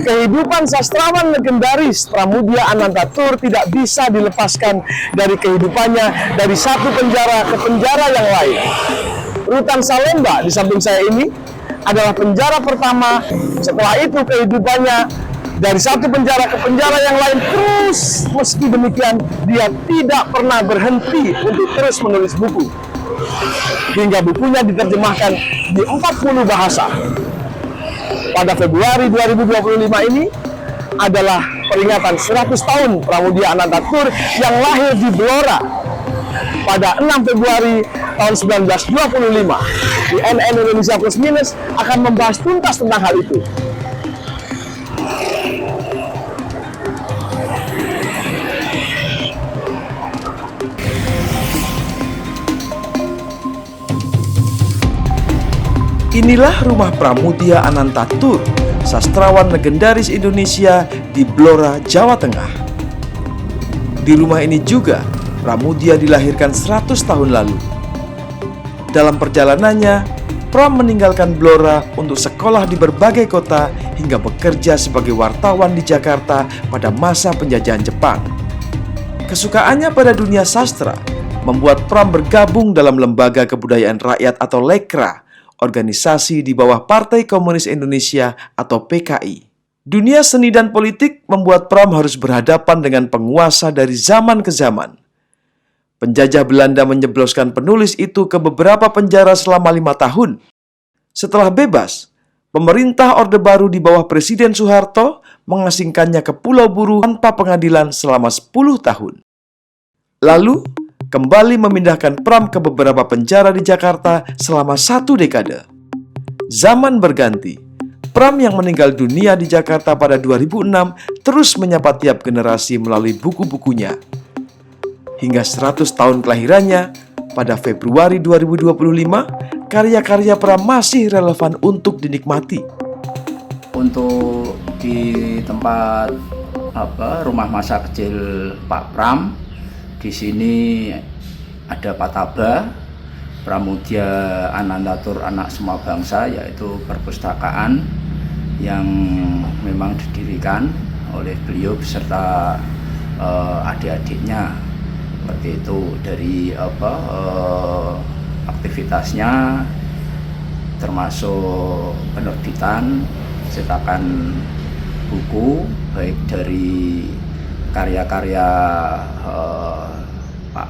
Kehidupan sastrawan legendaris Pramudia Anantatur tidak bisa dilepaskan dari kehidupannya dari satu penjara ke penjara yang lain. Rutan Salemba di samping saya ini adalah penjara pertama. Setelah itu kehidupannya dari satu penjara ke penjara yang lain terus. Meski demikian, dia tidak pernah berhenti untuk terus menulis buku. Hingga bukunya diterjemahkan di 40 bahasa. Pada Februari 2025 ini adalah peringatan 100 tahun Pramudia Anantatur yang lahir di Blora pada 6 Februari tahun 1925. Di NN Indonesia Plus Minus akan membahas tuntas tentang hal itu. Inilah rumah Pramudia Anantatur, sastrawan legendaris Indonesia di Blora, Jawa Tengah. Di rumah ini juga Pramudia dilahirkan 100 tahun lalu. Dalam perjalanannya, Pram meninggalkan Blora untuk sekolah di berbagai kota hingga bekerja sebagai wartawan di Jakarta pada masa penjajahan Jepang. Kesukaannya pada dunia sastra membuat Pram bergabung dalam Lembaga Kebudayaan Rakyat atau Lekra, organisasi di bawah Partai Komunis Indonesia atau PKI. Dunia seni dan politik membuat Pram harus berhadapan dengan penguasa dari zaman ke zaman. Penjajah Belanda menjebloskan penulis itu ke beberapa penjara selama 5 tahun. Setelah bebas, pemerintah Orde Baru di bawah Presiden Soeharto mengasingkannya ke Pulau Buru tanpa pengadilan selama 10 tahun. Lalu, kembali memindahkan Pram ke beberapa penjara di Jakarta selama 1 dekade. Zaman berganti, Pram yang meninggal dunia di Jakarta pada 2006 terus menyapa tiap generasi melalui buku-bukunya. Hingga 100 tahun kelahirannya, pada Februari 2025, karya-karya Pram masih relevan untuk dinikmati. Untuk di tempat rumah masa kecil Pak Pram, di sini ada Pataba, Pramudia Anantatur Anak Semua Bangsa, yaitu perpustakaan yang memang didirikan oleh beliau beserta adik-adiknya. Seperti itu dari aktivitasnya, termasuk penerbitan, cetakan buku, baik dari karya-karya Pak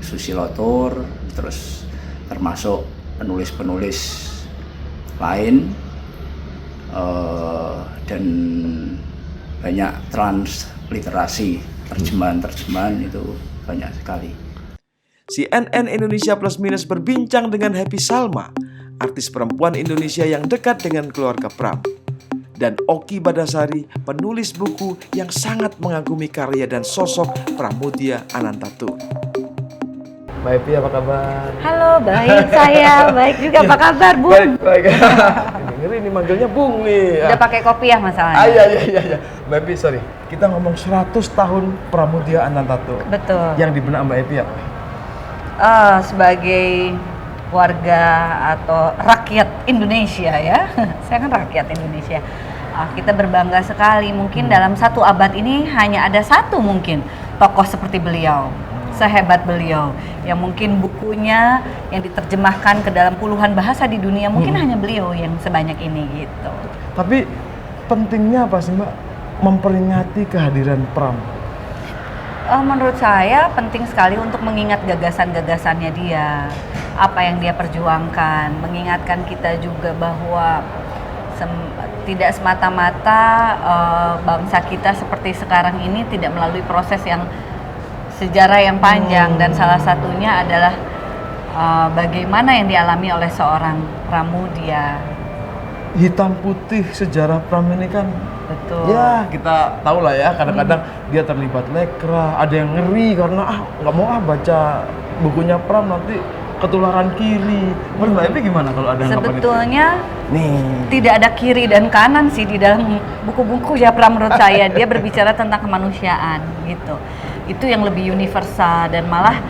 Susilotur, terus termasuk penulis-penulis lain, dan banyak transliterasi, terjemahan-terjemahan itu banyak sekali. CNN Indonesia Plus Minus berbincang dengan Happy Salma, artis perempuan Indonesia yang dekat dengan keluarga Pram, dan Oki Badasari, penulis buku yang sangat mengagumi karya dan sosok Pramudia Anantatur. Mbak Happy, apa kabar? Halo, baik saya. Baik juga, apa kabar, Bung? Baik. Ngeri ini manggilnya Bung nih. Udah pakai kopiah masalahnya. Iya. Mbak Happy, sorry. Kita ngomong 100 tahun Pramudia Anantatur. Betul. Yang di benak Mbak Happy apa? Sebagai warga atau rakyat Indonesia ya. Saya kan rakyat Indonesia. Kita berbangga sekali. Mungkin dalam 1 abad ini hanya ada 1 mungkin tokoh seperti beliau, sehebat beliau, yang mungkin bukunya yang diterjemahkan ke dalam puluhan bahasa di dunia, mungkin hanya beliau yang sebanyak ini gitu. Tapi pentingnya apa sih Mbak memperingati kehadiran Pram? Menurut saya penting sekali untuk mengingat gagasan-gagasannya dia, apa yang dia perjuangkan, mengingatkan kita juga bahwa tidak semata-mata bangsa kita seperti sekarang ini tidak melalui proses yang sejarah yang panjang, dan salah satunya adalah bagaimana yang dialami oleh seorang Pramudia. Hitam putih sejarah Pram ini kan, betul. Ya kita tahu lah ya, kadang-kadang dia terlibat lekra, ada yang ngeri karena nggak mau baca bukunya Pram nanti ketularan kiri. Menurut Mbak Epi gimana kalau ada anggapan itu? Sebetulnya tidak ada kiri dan kanan sih di dalam buku-buku ya Pram, menurut saya. Dia berbicara tentang kemanusiaan gitu. Itu yang lebih universal dan malah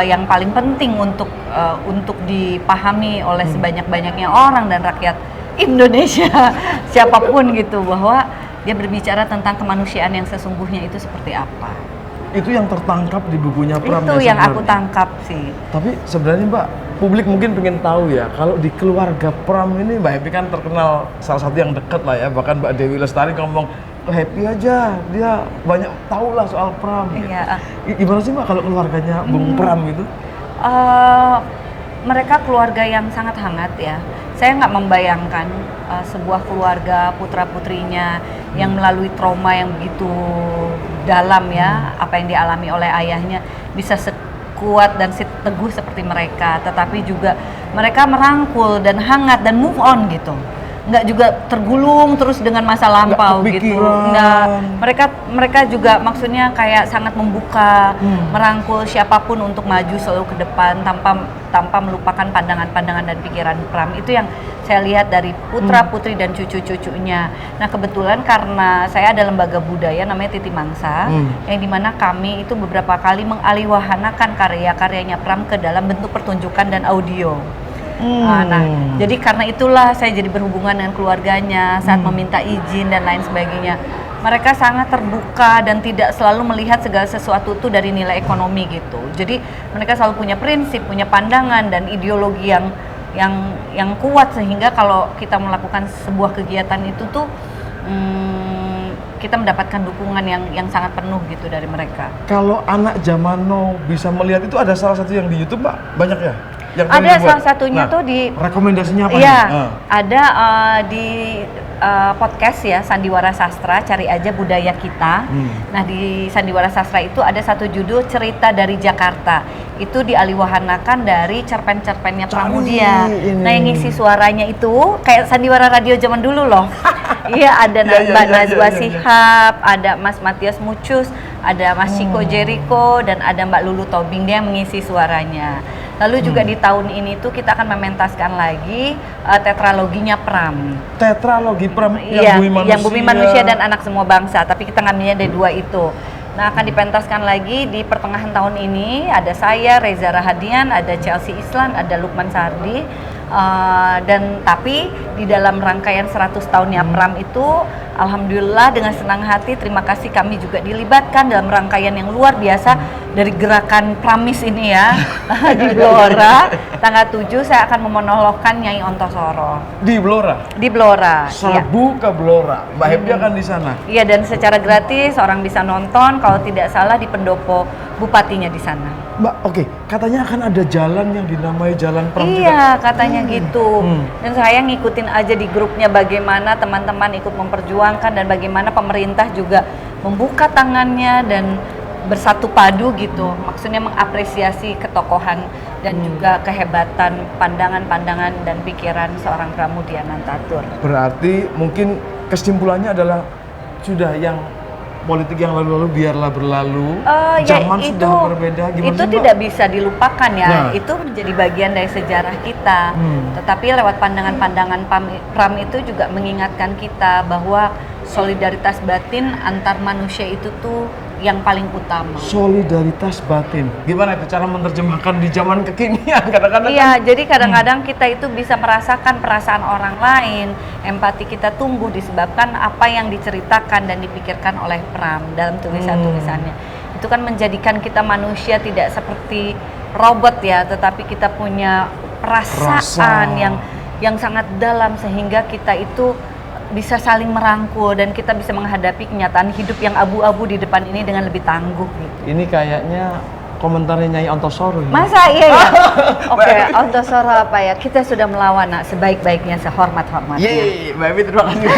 yang paling penting untuk dipahami oleh sebanyak-banyaknya orang dan rakyat Indonesia siapapun gitu, bahwa dia berbicara tentang kemanusiaan yang sesungguhnya itu seperti apa. Itu yang tertangkap di bukunya Pram. Itu ya yang aku sebenarnya. tangkap sih. Tapi sebenarnya Mbak, publik mungkin pengen tahu ya, kalau di keluarga Pram ini Mbak Happy kan terkenal salah satu yang dekat lah ya, bahkan Mbak Dewi Lestari ngomong, Happy aja, dia banyak tahu lah soal Pram. Iya. Gimana sih Mbak kalau keluarganya Bung Pram gitu? Mereka keluarga yang sangat hangat ya. Saya nggak membayangkan sebuah keluarga putra-putrinya yang melalui trauma yang begitu dalam ya, apa yang dialami oleh ayahnya, bisa sekuat dan teguh seperti mereka. Tetapi juga mereka merangkul dan hangat dan move on gitu. Nggak juga tergulung terus dengan masa lampau gitu. Nggak, mereka juga maksudnya kayak sangat membuka, merangkul siapapun untuk maju selalu ke depan tanpa melupakan pandangan-pandangan dan pikiran Pram. Itu yang saya lihat dari putra-putri dan cucu-cucunya. Nah kebetulan karena saya ada lembaga budaya namanya Titi Mangsa, yang dimana kami itu beberapa kali mengalihwahanakan karya-karyanya Pram ke dalam bentuk pertunjukan dan audio. Nah, jadi karena itulah saya jadi berhubungan dengan keluarganya saat meminta izin dan lain sebagainya. Mereka sangat terbuka dan tidak selalu melihat segala sesuatu itu dari nilai ekonomi gitu. Jadi mereka selalu punya prinsip, punya pandangan dan ideologi yang kuat, sehingga kalau kita melakukan sebuah kegiatan itu tuh kita mendapatkan dukungan yang sangat penuh gitu dari mereka. Kalau anak zaman now bisa melihat itu, ada salah satu yang di YouTube Mbak, banyak ya? Yang Ada salah satunya tuh di rekomendasinya apa? Iya, ada di podcast ya Sandiwara Sastra, cari aja Budaya Kita. Nah di Sandiwara Sastra itu ada satu judul Cerita dari Jakarta. Itu dialihwahanakan dari cerpen-cerpennya Pramudia. Nah yang ngisi suaranya itu kayak Sandiwara Radio zaman dulu loh. Iya, ada Mbak Najwa Shihab, ada Mas Matias Mucus, ada Mas Chico Jericho, dan ada Mbak Lulu Tobing, dia yang mengisi suaranya. Lalu juga di tahun ini tuh kita akan mementaskan lagi tetraloginya Pram. Tetralogi Pram Iya, yang Bumi Manusia dan Anak Semua Bangsa, tapi kita ngambilnya dari dua itu. Nah, akan dipentaskan lagi di pertengahan tahun ini. Ada saya, Reza Rahadian, ada Chelsea Islan, ada Lukman Sardi. Dan tapi di dalam rangkaian 100 tahunnya Pram itu, alhamdulillah dengan senang hati, terima kasih kami juga dilibatkan dalam rangkaian yang luar biasa dari gerakan Pramis ini ya. Di Blora tanggal 7 saya akan memonologkan Nyai Ontosoro di Blora. di Blora. Sabu ke Blora, Mbak Happy akan di sana. Iya, dan secara gratis orang bisa nonton, kalau tidak salah di pendopo bupatinya di sana. Mbak, oke, katanya akan ada jalan yang dinamai Jalan Pram juga. Iya, katanya gitu. Dan saya ngikutin aja di grupnya bagaimana teman-teman ikut memperjuangkan dan bagaimana pemerintah juga membuka tangannya dan bersatu padu gitu. Maksudnya mengapresiasi ketokohan dan juga kehebatan pandangan-pandangan dan pikiran seorang Pramudia Anantatur. Berarti mungkin kesimpulannya adalah sudah yang politik yang lalu-lalu biarlah berlalu. Zaman ya, sudah berbeda. Gimana itu sih, Mbak? tidak bisa dilupakan ya. Nah. Itu menjadi bagian dari sejarah kita. Tetapi lewat pandangan-pandangan Pram itu juga mengingatkan kita bahwa solidaritas batin antar manusia itu tuh yang paling utama. Solidaritas batin. Gimana itu cara menerjemahkan di zaman kekinian? Kadang-kadang Iya, jadi kadang-kadang kita itu bisa merasakan perasaan orang lain, empati kita tumbuh disebabkan apa yang diceritakan dan dipikirkan oleh Pram dalam tulisan-tulisannya. Itu kan menjadikan kita manusia tidak seperti robot ya, tetapi kita punya perasaan yang sangat dalam sehingga kita itu bisa saling merangkul dan kita bisa menghadapi kenyataan hidup yang abu-abu di depan ini dengan lebih tangguh gitu. ini kayaknya komentarnya Nyai Ontosoro. Masa iya ya? Oke, Ontosoro apa ya? Kita sudah melawan nak sebaik-baiknya, sehormat-hormatnya. Yeay, Mbak Evi terima kasih.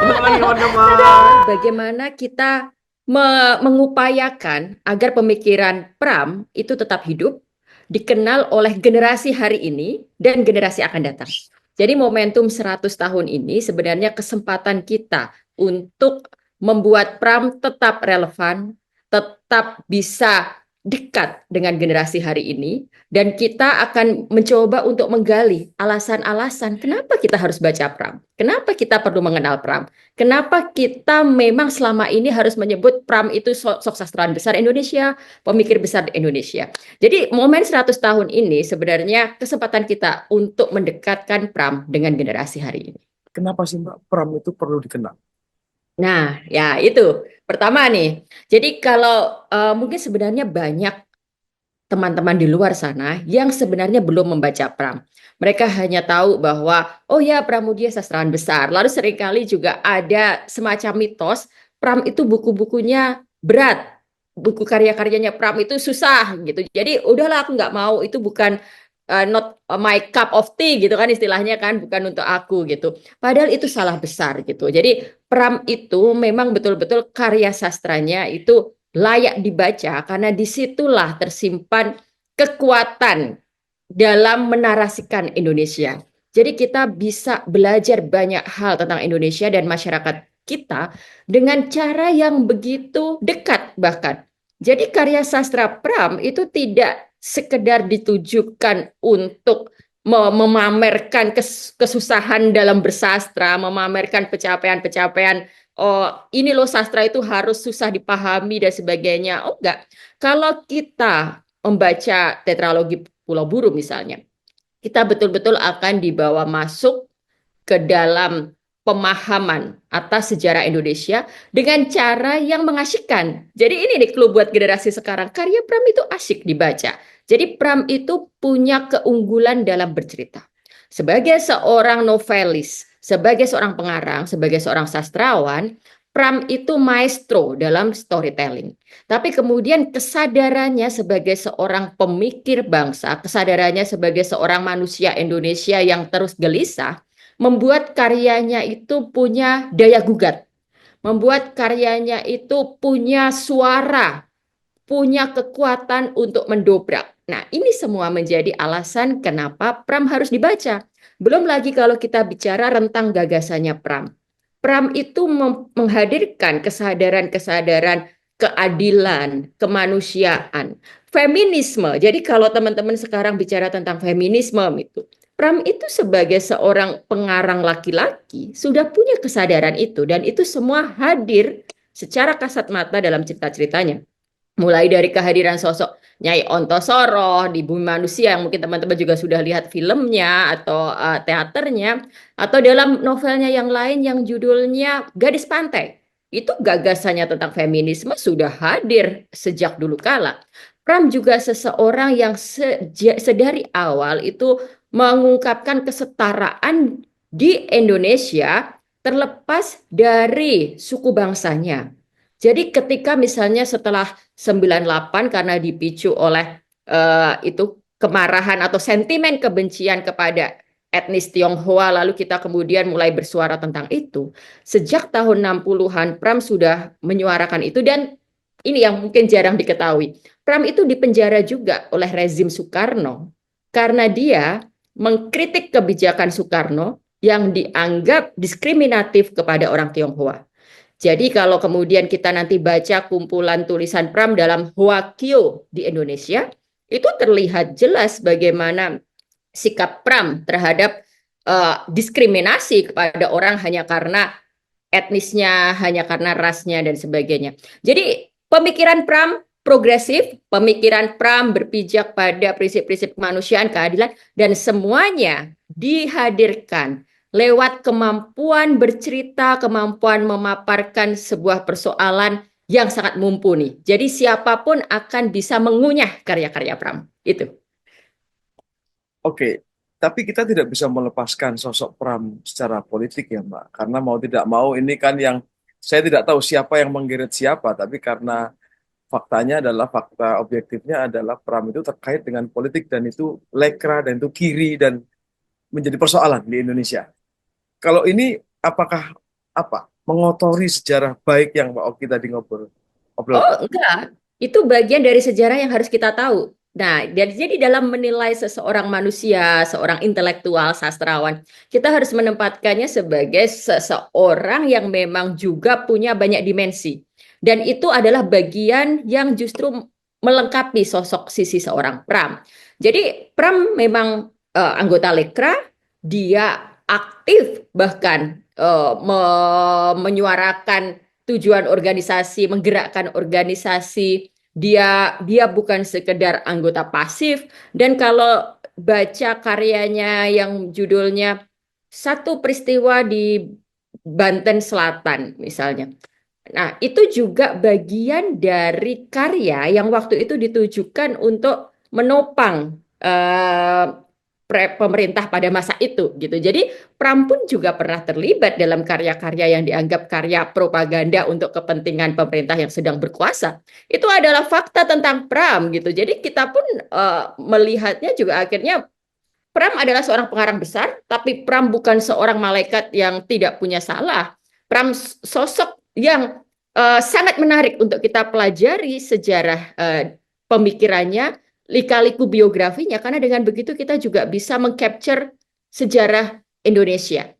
Sama-sama. Bagaimana kita mengupayakan agar pemikiran Pram itu tetap hidup, dikenal oleh generasi hari ini dan generasi akan datang. Jadi momentum 100 tahun ini sebenarnya kesempatan kita untuk membuat Pram tetap relevan, tetap bisa dekat dengan generasi hari ini dan kita akan mencoba untuk menggali alasan-alasan kenapa kita harus baca Pram, kenapa kita perlu mengenal Pram, kenapa kita memang selama ini harus menyebut Pram itu sosok sastrawan besar Indonesia, pemikir besar Indonesia. Jadi momen 100 tahun ini sebenarnya kesempatan kita untuk mendekatkan Pram dengan generasi hari ini. Kenapa sih Mbak Pram itu perlu dikenal? Nah, ya itu pertama nih. Jadi kalau mungkin sebenarnya banyak teman-teman di luar sana yang sebenarnya belum membaca Pram. Mereka hanya tahu bahwa, oh ya, Pramudia sastrawan besar. Lalu seringkali juga ada semacam mitos, Pram itu buku-bukunya berat. Buku karya-karyanya Pram itu susah gitu. Jadi udahlah aku nggak mau, itu bukan not my cup of tea gitu kan istilahnya kan, bukan untuk aku gitu. Padahal itu salah besar gitu. Jadi Pram itu memang betul-betul karya sastranya itu layak dibaca karena disitulah tersimpan kekuatan dalam menarasikan Indonesia. Jadi kita bisa belajar banyak hal tentang Indonesia dan masyarakat kita dengan cara yang begitu dekat bahkan. Jadi karya sastra Pram itu tidak sekedar ditujukan untuk memamerkan kesusahan dalam bersastra, memamerkan pencapaian-pencapaian. Oh, ini loh sastra itu harus susah dipahami dan sebagainya. Oh enggak. Kalau kita membaca tetralogi Pulau Buru misalnya, kita betul-betul akan dibawa masuk ke dalam pemahaman atas sejarah Indonesia dengan cara yang mengasyikkan. Jadi ini nih clue buat generasi sekarang. Karya Pram itu asyik dibaca. Jadi Pram itu punya keunggulan dalam bercerita. Sebagai seorang novelis, sebagai seorang pengarang, sebagai seorang sastrawan, Pram itu maestro dalam storytelling. Tapi kemudian kesadarannya sebagai seorang pemikir bangsa, kesadarannya sebagai seorang manusia Indonesia yang terus gelisah, membuat karyanya itu punya daya gugat, membuat karyanya itu punya suara, punya kekuatan untuk mendobrak. Nah, ini semua menjadi alasan kenapa Pram harus dibaca. Belum lagi kalau kita bicara rentang gagasannya Pram. Pram itu menghadirkan kesadaran-kesadaran keadilan, kemanusiaan, feminisme. Jadi kalau teman-teman sekarang bicara tentang feminisme itu, Pram itu sebagai seorang pengarang laki-laki sudah punya kesadaran itu dan itu semua hadir secara kasat mata dalam cerita-ceritanya. Mulai dari kehadiran sosok Nyai Ontosoro di Bumi Manusia yang mungkin teman-teman juga sudah lihat filmnya atau teaternya, atau dalam novelnya yang lain yang judulnya Gadis Pantai. Itu gagasannya tentang feminisme sudah hadir sejak dulu kala. Pram juga seseorang yang sedari awal itu mengungkapkan kesetaraan di Indonesia terlepas dari suku bangsanya. Jadi ketika misalnya setelah 98 karena dipicu oleh itu kemarahan atau sentimen kebencian kepada etnis Tionghoa, lalu kita kemudian mulai bersuara tentang itu. Sejak tahun 60-an Pram sudah menyuarakan itu dan ini yang mungkin jarang diketahui. Pram itu dipenjara juga oleh rezim Soekarno karena dia mengkritik kebijakan Soekarno yang dianggap diskriminatif kepada orang Tionghoa. Jadi kalau kemudian kita nanti baca kumpulan tulisan Pram dalam Hoakyo di Indonesia, itu terlihat jelas bagaimana sikap Pram terhadap diskriminasi kepada orang hanya karena etnisnya, hanya karena rasnya dan sebagainya. Jadi pemikiran Pram progresif, pemikiran Pram berpijak pada prinsip-prinsip kemanusiaan, keadilan, dan semuanya dihadirkan lewat kemampuan bercerita, kemampuan memaparkan sebuah persoalan yang sangat mumpuni. Jadi siapapun akan bisa mengunyah karya-karya Pram. Itu. Oke, tapi kita tidak bisa melepaskan sosok Pram secara politik ya Mbak. Karena mau tidak mau ini kan yang saya tidak tahu siapa yang menggeret siapa, tapi karena faktanya adalah fakta objektifnya adalah Pram itu terkait dengan politik dan itu lekra dan itu kiri dan menjadi persoalan di Indonesia. Kalau ini apakah mengotori sejarah baik yang Mbak Oki tadi ngobrol? Oh, enggak. Itu bagian dari sejarah yang harus kita tahu. Nah, jadi dalam menilai seseorang manusia, seorang intelektual, sastrawan, kita harus menempatkannya sebagai seseorang yang memang juga punya banyak dimensi. Dan itu adalah bagian yang justru melengkapi sosok sisi seorang Pram. Jadi Pram memang anggota Lekra, dia aktif bahkan menyuarakan tujuan organisasi, menggerakkan organisasi. Dia bukan sekedar anggota pasif, dan kalau baca karyanya yang judulnya Satu Peristiwa di Banten Selatan misalnya. Nah, itu juga bagian dari karya yang waktu itu ditujukan untuk menopang pemerintah pada masa itu gitu. Jadi Pram pun juga pernah terlibat dalam karya-karya yang dianggap karya propaganda untuk kepentingan pemerintah yang sedang berkuasa. Itu adalah fakta tentang Pram gitu. Jadi kita pun melihatnya juga akhirnya Pram adalah seorang pengarang besar, tapi Pram bukan seorang malaikat yang tidak punya salah. Pram sosok yang sangat menarik untuk kita pelajari sejarah pemikirannya, lika-liku biografinya, karena dengan begitu kita juga bisa mengcapture sejarah Indonesia.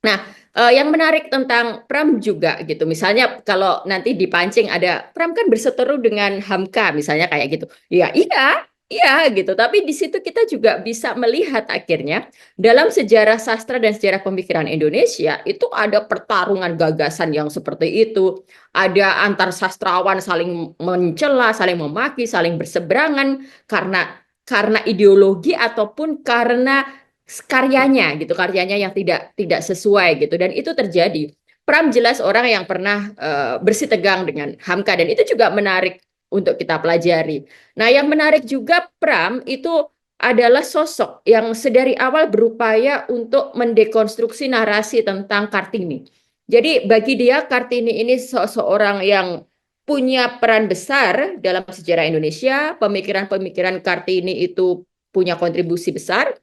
Nah, yang menarik tentang Pram juga gitu, misalnya kalau nanti dipancing ada Pram kan berseteru dengan Hamka misalnya kayak gitu. Ya, iya, iya gitu. Tapi di situ kita juga bisa melihat akhirnya dalam sejarah sastra dan sejarah pemikiran Indonesia itu ada pertarungan gagasan yang seperti itu. Ada antar sastrawan saling mencela, saling memaki, saling berseberangan karena ideologi ataupun karena karyanya gitu, karyanya yang tidak sesuai gitu, dan itu terjadi. Pram jelas orang yang pernah bersitegang dengan Hamka, dan itu juga menarik untuk kita pelajari. Nah, yang menarik juga Pram itu adalah sosok yang sedari awal berupaya untuk mendekonstruksi narasi tentang Kartini. Jadi bagi dia Kartini ini seorang yang punya peran besar dalam sejarah Indonesia, pemikiran-pemikiran Kartini itu punya kontribusi besar.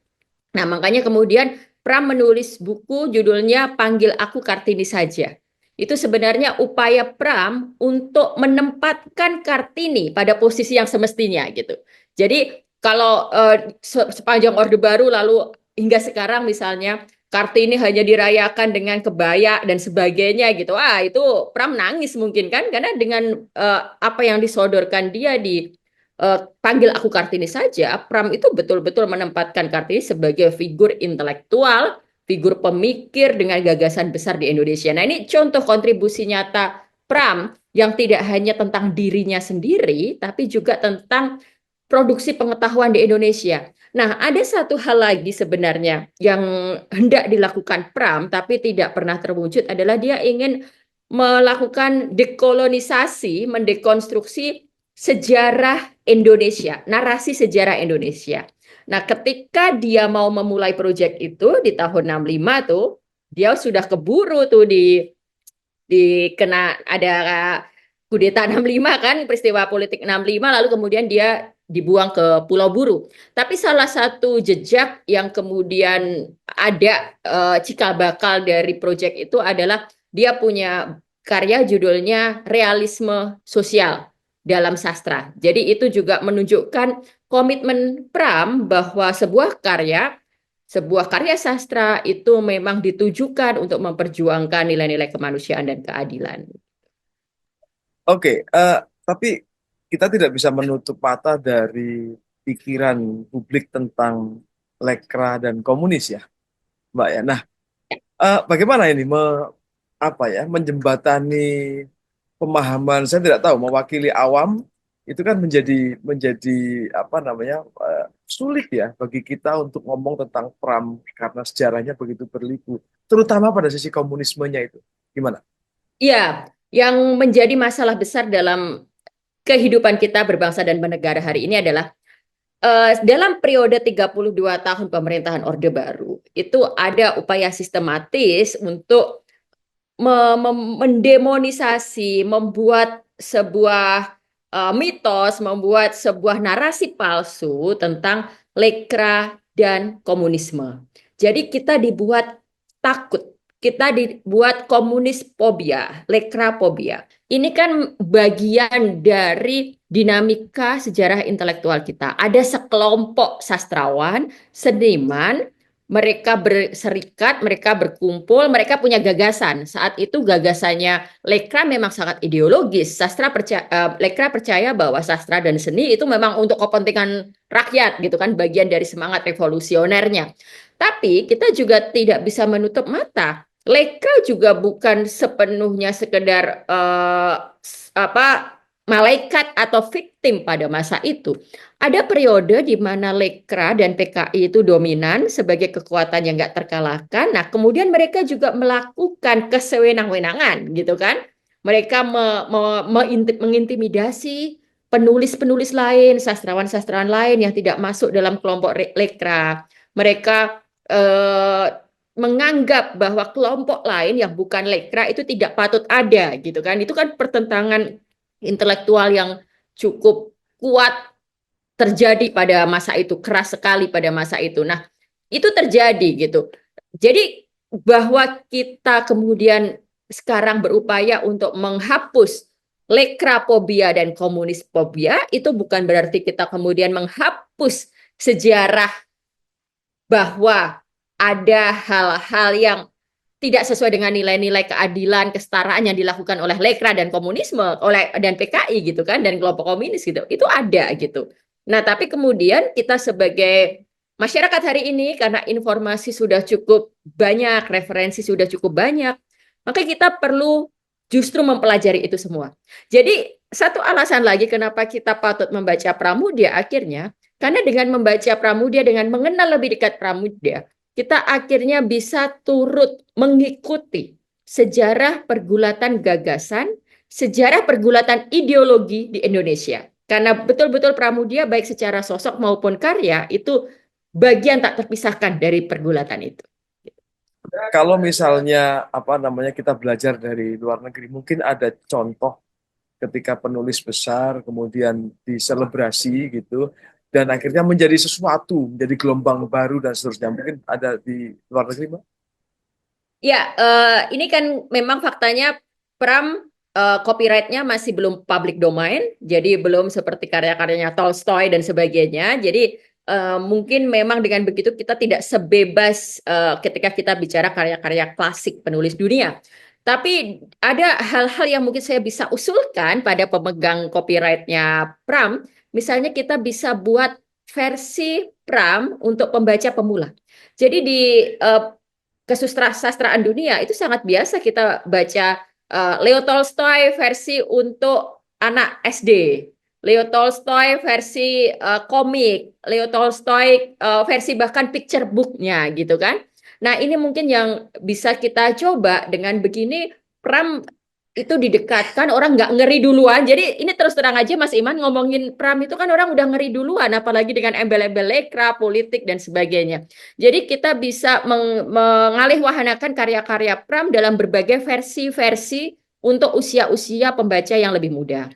Nah, makanya kemudian Pram menulis buku judulnya Panggil Aku Kartini Saja. Itu sebenarnya upaya Pram untuk menempatkan Kartini pada posisi yang semestinya gitu. Jadi kalau sepanjang Orde Baru lalu hingga sekarang misalnya Kartini hanya dirayakan dengan kebaya dan sebagainya gitu. Ah, itu Pram nangis mungkin kan, karena dengan apa yang disodorkan dia di Panggil Aku Kartini Saja, Pram itu betul-betul menempatkan Kartini sebagai figur intelektual, figur pemikir dengan gagasan besar di Indonesia. Nah, ini contoh kontribusi nyata Pram yang tidak hanya tentang dirinya sendiri, tapi juga tentang produksi pengetahuan di Indonesia. Nah, ada satu hal lagi sebenarnya yang hendak dilakukan Pram, tapi tidak pernah terwujud, adalah dia ingin melakukan dekolonisasi, mendekonstruksi sejarah Indonesia, narasi sejarah Indonesia. Nah, ketika dia mau memulai proyek itu di tahun 65 tuh, dia sudah keburu tuh kena ada kudeta 65 kan, peristiwa politik 65, lalu kemudian dia dibuang ke Pulau Buru. Tapi salah satu jejak yang kemudian ada cikal bakal dari proyek itu adalah dia punya karya judulnya Realisme Sosial dalam sastra. Jadi itu juga menunjukkan komitmen Pram bahwa sebuah karya sastra itu memang ditujukan untuk memperjuangkan nilai-nilai kemanusiaan dan keadilan. Oke, tapi kita tidak bisa menutup mata dari pikiran publik tentang lekra dan komunis ya, Mbak ya. Nah, bagaimana ini menjembatani pemahaman, saya tidak tahu, mewakili awam itu kan menjadi sulit ya bagi kita untuk ngomong tentang Pram karena sejarahnya begitu berliku, terutama pada sisi komunismenya itu. Gimana? Ya, yang menjadi masalah besar dalam kehidupan kita berbangsa dan bernegara hari ini adalah dalam periode 32 tahun pemerintahan Orde Baru, itu ada upaya sistematis untuk mendemonisasi, membuat sebuah mitos, membuat sebuah narasi palsu tentang lekra dan komunisme. Jadi kita dibuat takut, kita dibuat komunis fobia, lekra fobia. Ini kan bagian dari dinamika sejarah intelektual kita. Ada sekelompok sastrawan, seniman, mereka berserikat, mereka berkumpul, mereka punya gagasan. Saat itu gagasannya Lekra memang sangat ideologis. Lekra percaya bahwa sastra dan seni itu memang untuk kepentingan rakyat gitu kan, bagian dari semangat revolusionernya. Tapi kita juga tidak bisa menutup mata. Lekra juga bukan sepenuhnya sekedar malaikat atau victim pada masa itu. Ada periode di mana Lekra dan PKI itu dominan sebagai kekuatan yang nggak terkalahkan. Nah, kemudian mereka juga melakukan kesewenang-wenangan, gitu kan? Mereka mengintimidasi penulis-penulis lain, sastrawan-sastrawan lain yang tidak masuk dalam kelompok Lekra. Mereka menganggap bahwa kelompok lain yang bukan Lekra itu tidak patut ada, gitu kan? Itu kan pertentangan intelektual yang cukup kuat terjadi pada masa itu, keras sekali pada masa itu. Nah, itu terjadi gitu. Jadi bahwa kita kemudian sekarang berupaya untuk menghapus lekrafobia dan komunisfobia itu bukan berarti kita kemudian menghapus sejarah bahwa ada hal-hal yang tidak sesuai dengan nilai-nilai keadilan, kesetaraan yang dilakukan oleh Lekra dan komunisme, dan PKI gitu kan, dan kelompok komunis gitu. Itu ada gitu. Nah, tapi kemudian kita sebagai masyarakat hari ini karena informasi sudah cukup banyak, referensi sudah cukup banyak, maka kita perlu justru mempelajari itu semua. Jadi, satu alasan lagi kenapa kita patut membaca Pramudia akhirnya, karena dengan membaca Pramudia, dengan mengenal lebih dekat Pramudia, kita akhirnya bisa turut mengikuti sejarah pergulatan gagasan, sejarah pergulatan ideologi di Indonesia. Karena betul-betul Pramudia baik secara sosok maupun karya itu bagian tak terpisahkan dari pergulatan itu. Kalau misalnya kita belajar dari luar negeri, mungkin ada contoh ketika penulis besar kemudian diselebrasi gitu dan akhirnya menjadi sesuatu, menjadi gelombang baru dan seterusnya. Mungkin ada di luar negeri, Mbak? Ya, ini kan memang faktanya Pram copyright-nya masih belum public domain, jadi belum seperti karya-karyanya Tolstoy dan sebagainya. Jadi mungkin memang dengan begitu kita tidak sebebas ketika kita bicara karya-karya klasik penulis dunia. Tapi ada hal-hal yang mungkin saya bisa usulkan pada pemegang copyright-nya Pram. Misalnya kita bisa buat versi Pram untuk pembaca pemula. Jadi di kesusastraan dunia itu sangat biasa kita baca Leo Tolstoy versi untuk anak SD, Leo Tolstoy versi komik, Leo Tolstoy versi bahkan picture book-nya gitu kan. Nah, ini mungkin yang bisa kita coba dengan begini. Pram itu didekatkan, orang nggak ngeri duluan. Jadi ini terus terang aja Mas Iman ngomongin Pram itu kan orang udah ngeri duluan, apalagi dengan embel-embel lekra, politik dan sebagainya. Jadi kita bisa mengalihwahanakan karya-karya Pram dalam berbagai versi-versi untuk usia-usia pembaca yang lebih muda.